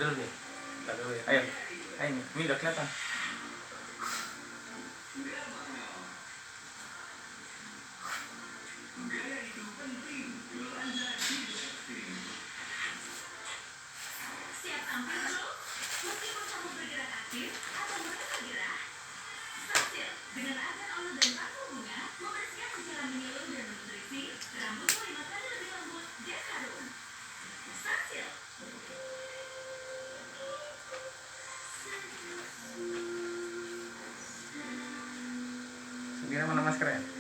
dulu nih. Tar dulu ya. Ayo. Ayo ini udah kelihatan. Segera mana maskernya?